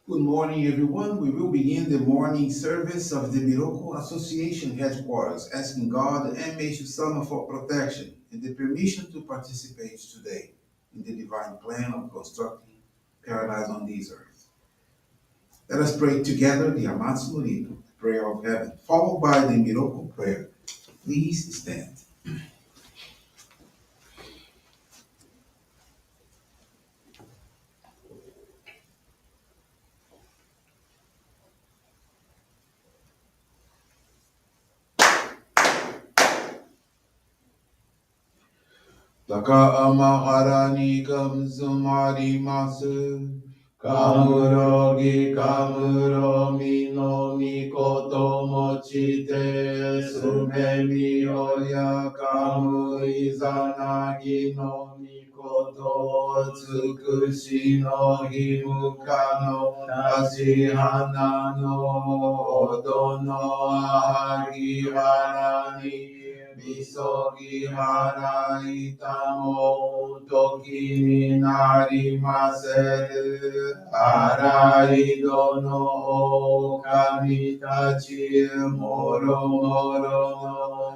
Good morning, everyone. We will begin the morning service of the Miroku Association headquarters, asking God and Meishu-sama for protection and the permission to participate today in the divine plan of constructing paradise on this earth. Let us pray together the Amatsu-Norito, the prayer of heaven, followed by the Miroku Prayer. Please stand. 高天原にかむつまります。かむろぎかむろみのみこともちてすめみおやかむいざなぎのみことつくしのひむかのたち花のどのあはぎわらにみそぎ払いたも時になりませる。洗いどの狼たちもろもろ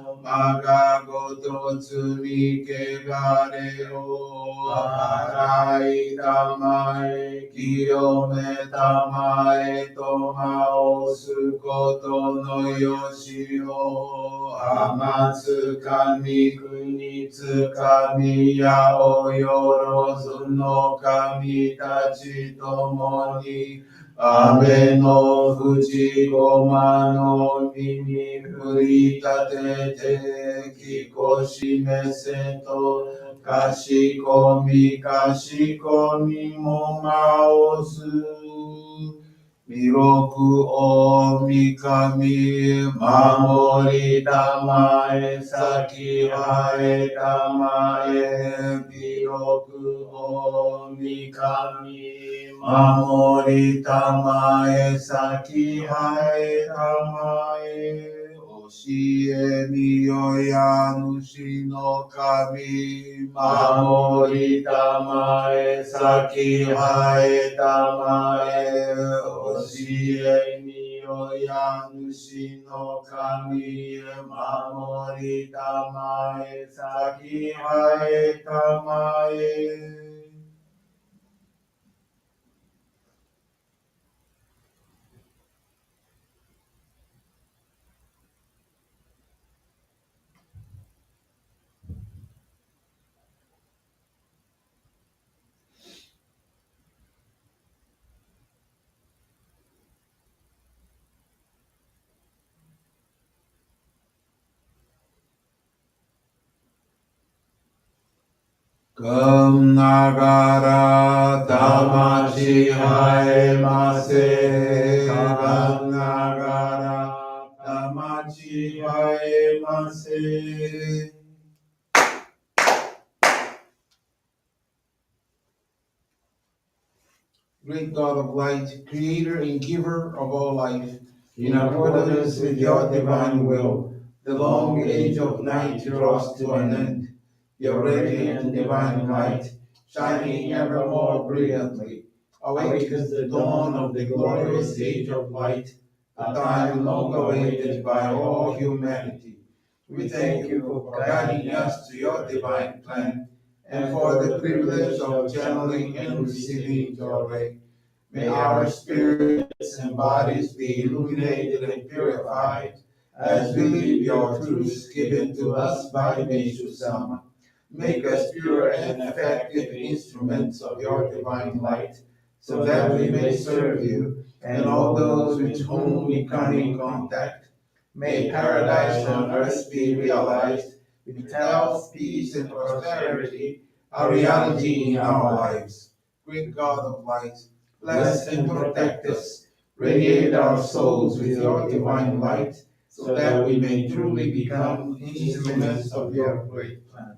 のまがごと罪けがれを洗いたまえ清めたまえとまおすことのよしを天つかみ国つかみやおよろずの神たちともに雨の藤ごまの耳振り立ててきこしめせとかしこみもまおす弥勒大神守りたまえ先生えたまえ弥勒大神守りたまえ先生えたまえ教えみよや主の神守りたまえ先生えたまえ教えみよや主の神守りたまえ先生えたまえKam nagara tamashi haemase. Kam nagara tamashi haemase. Great God of light, creator and giver of all life, in accordance with your divine will, the long age of night draws to an end. Your radiant divine light, shining ever more brilliantly, awakens the dawn of the glorious age of light, a time long awaited by all humanity. We thank you for guiding us to your divine plan and for the privilege of channeling and receiving Johrei. May our spirits and bodies be illuminated and purified as we live your truths given to us by Meishu-sama. Make us pure and effective instruments of your divine light, so that we may serve you and all those with whom we come in contact. May paradise on earth be realized, with health, peace, and prosperity, a reality in our lives. Great God of light, bless and protect us. Radiate our souls with your divine light, so that we may truly become instruments of your great plan.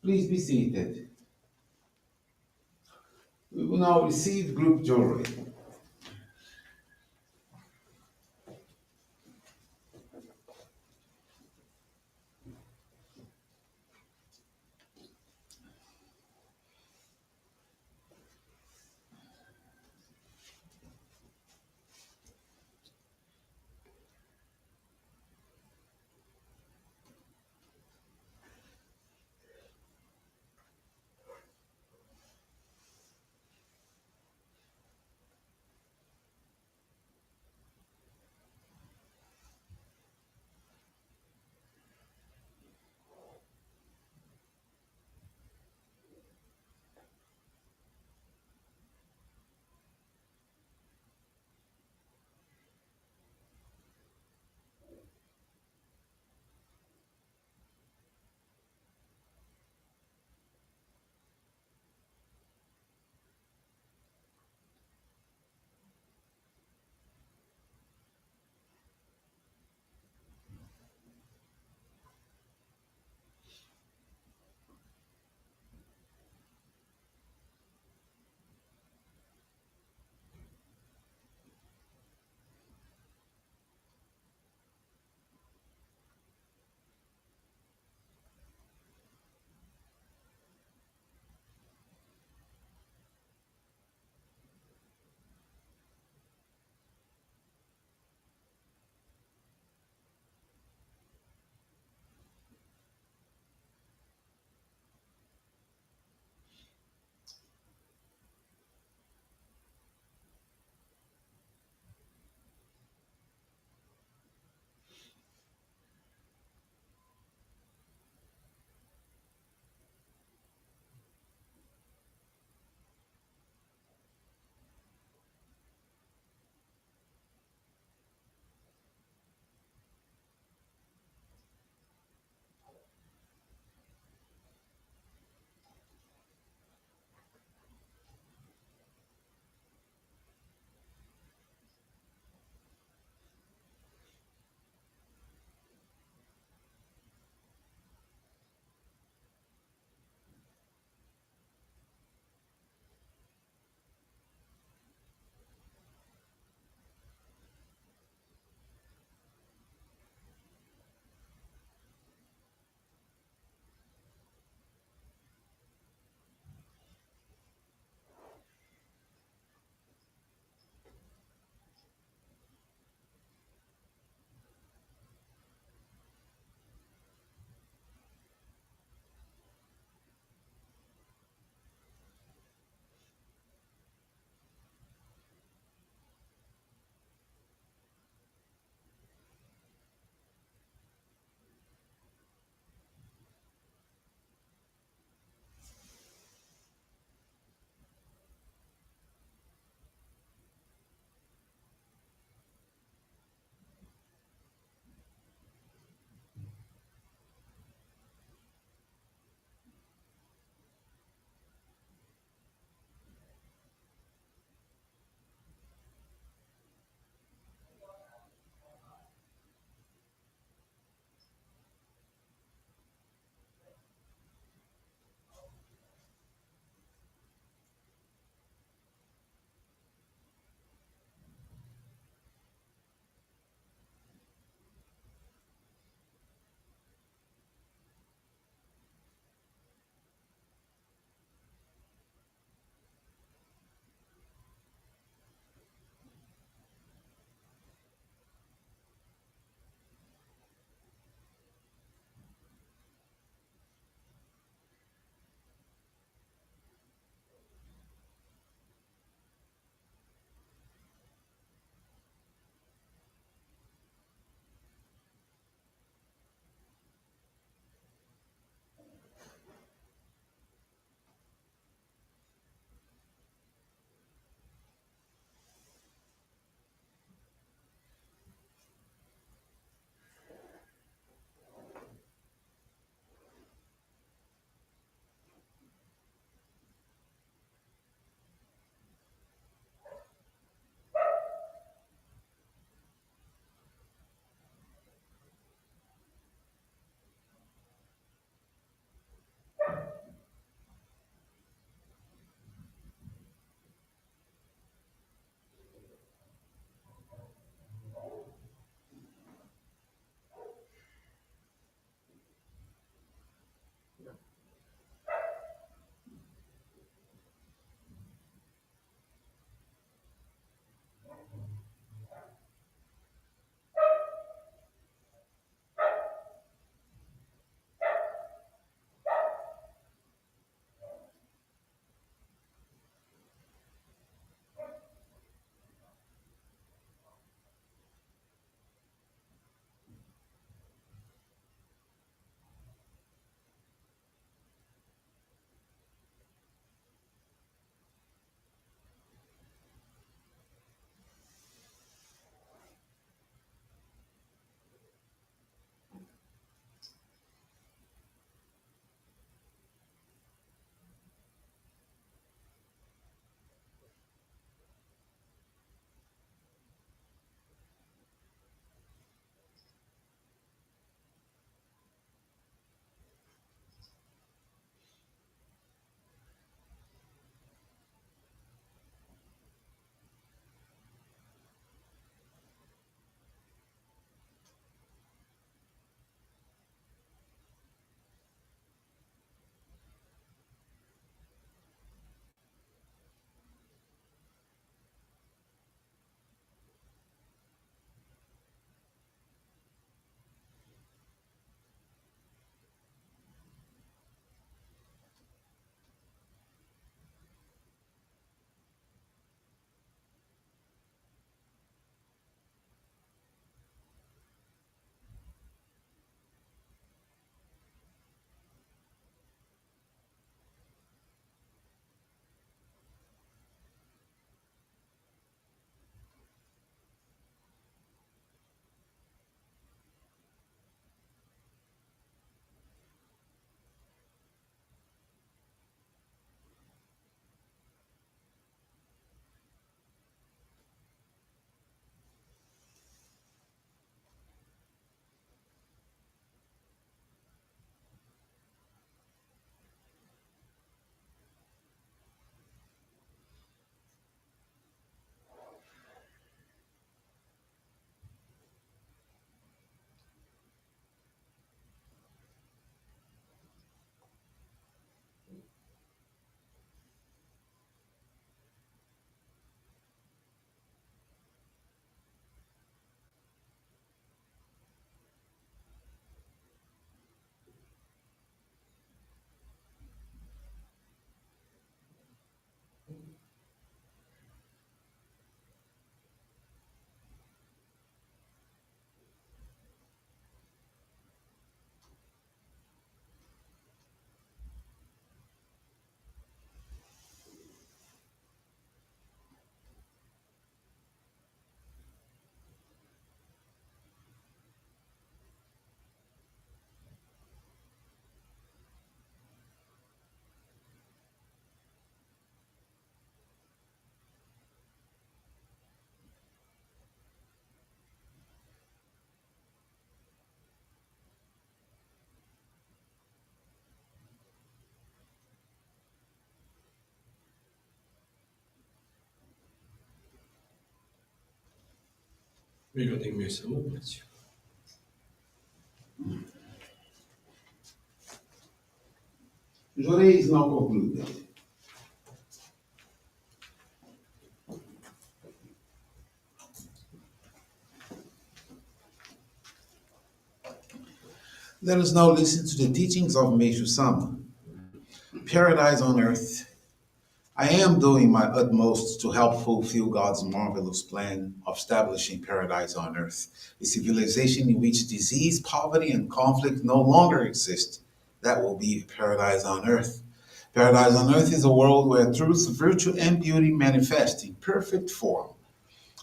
Please be seated. We will now receive group Johrei. Building Meishu-sama. Johrei is now concluded. Let us now listen to the teachings of Meishu-sama. Paradise on earth. I am doing my utmost to help fulfill God's marvelous plan of establishing paradise on earth, a civilization in which disease, poverty, and conflict no longer exist. That will be paradise on earth. Paradise on earth is a world where truth, virtue, and beauty manifest in perfect form.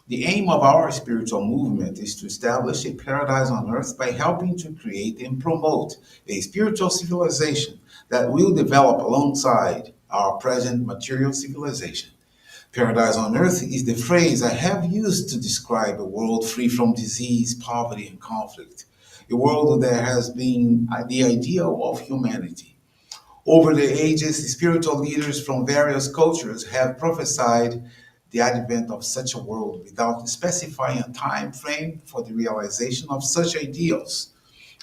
The aim of our spiritual movement is to establish a paradise on earth by helping to create and promote a spiritual civilization that will develop alongside our present material civilization. Paradise on earth is the phrase I have used to describe a world free from disease, poverty, and conflict. A world that has been the ideal of humanity. Over the ages, spiritual leaders from various cultures have prophesied the advent of such a world without specifying a time frame for the realization of such ideals.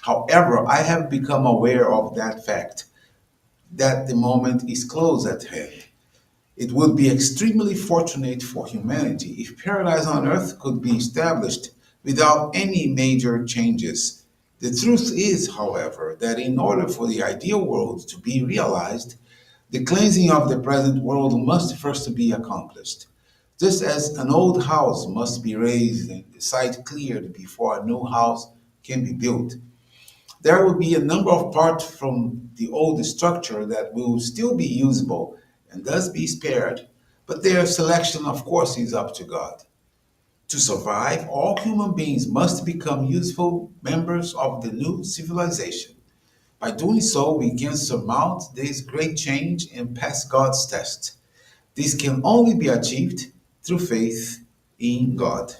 However, I have become aware of that fact, that the moment is close at hand. It would be extremely fortunate for humanity if paradise on earth could be established without any major changes. The truth is, however, that in order for the ideal world to be realized, the cleansing of the present world must first be accomplished. Just as an old house must be raised and the site cleared before a new house can be built, there will be a number of parts from the old structure that will still be usable and thus be spared, but their selection, of course, is up to God. To survive, all human beings must become useful members of the new civilization. By doing so, we can surmount this great change and pass God's test. This can only be achieved through faith in God.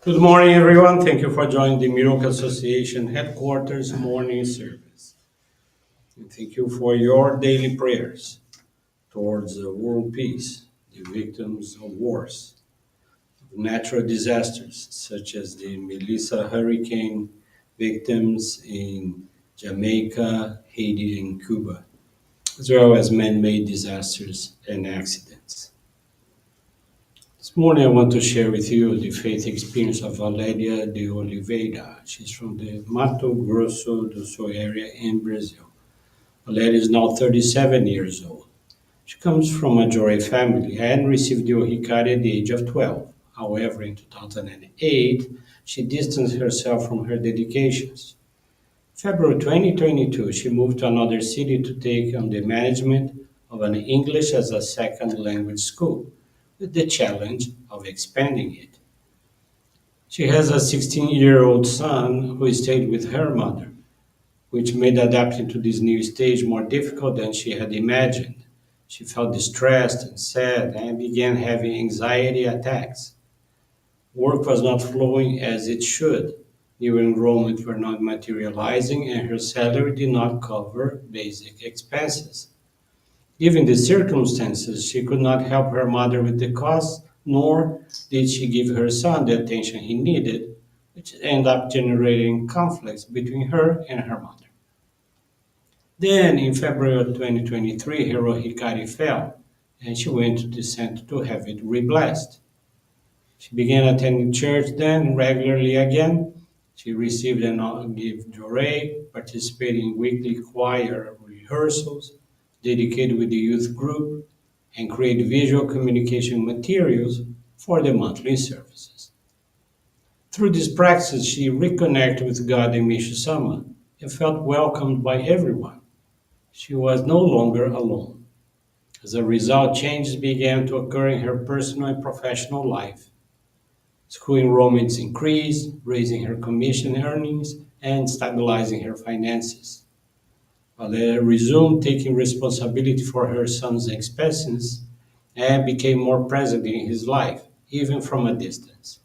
Good morning, everyone. Thank you for joining the Miroku Association headquarters morning service. And thank you for your daily prayers towards world peace, the victims of wars, of natural disasters such as the Melissa hurricane victims in Jamaica, Haiti, and Cuba, as well as man-made disasters and accidents. This morning, I want to share with you the faith experience of Valéria de Oliveira. She's from the Mato Grosso do Sul area in Brazil. Valéria is now 37 years old. She comes from a Johrei family and received the Ohikari at the age of 12. However, in 2008, she distanced herself from her dedications. February 2022, she moved to another city to take on the management of an English as a second language school, with the challenge of expanding it. She has a 16-year-old son who stayed with her mother, which made adapting to this new stage more difficult than she had imagined. She felt distressed and sad and began having anxiety attacks. Work was not flowing as it should. New enrollments were not materializing, and her salary did not cover basic expenses. Given the circumstances, she could not help her mother with the costs, nor did she give her son the attention he needed, which ended up generating conflicts between her and her mother. Then, in February of 2023, her Hikari fell, and she went to the center to have it re-blessed. She began attending church then regularly again. She received an gift Johrei, participated in weekly choir rehearsals, dedicated with the youth group, and created visual communication materials for the monthly services. Through this practice, she reconnected with God in Meishu-sama and felt welcomed by everyone. She was no longer alone. As a result, changes began to occur in her personal and professional life. School enrollments increased, raising her commission earnings and stabilizing her finances. Valeria resumed taking responsibility for her son's expenses and became more present in his life, even from a distance.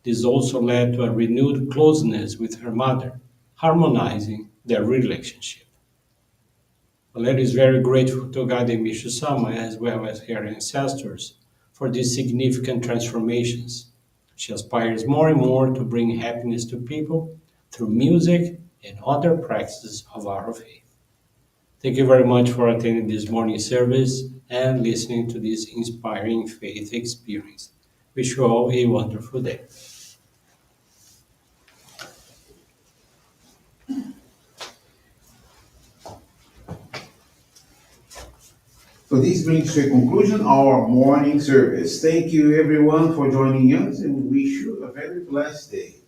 This also led to a renewed closeness with her mother. harmonizing their relationship. Valeria is very grateful to God and Meishu-sama as well as her ancestors for these significant transformations. She aspires more and more to bring happiness to people through music and other practices of our faith. Thank you very much for attending this morning service and listening to this inspiring faith experience. Wish you all a wonderful day. So this brings to a conclusion our morning service. Thank you everyone for joining us and we wish you a very blessed day.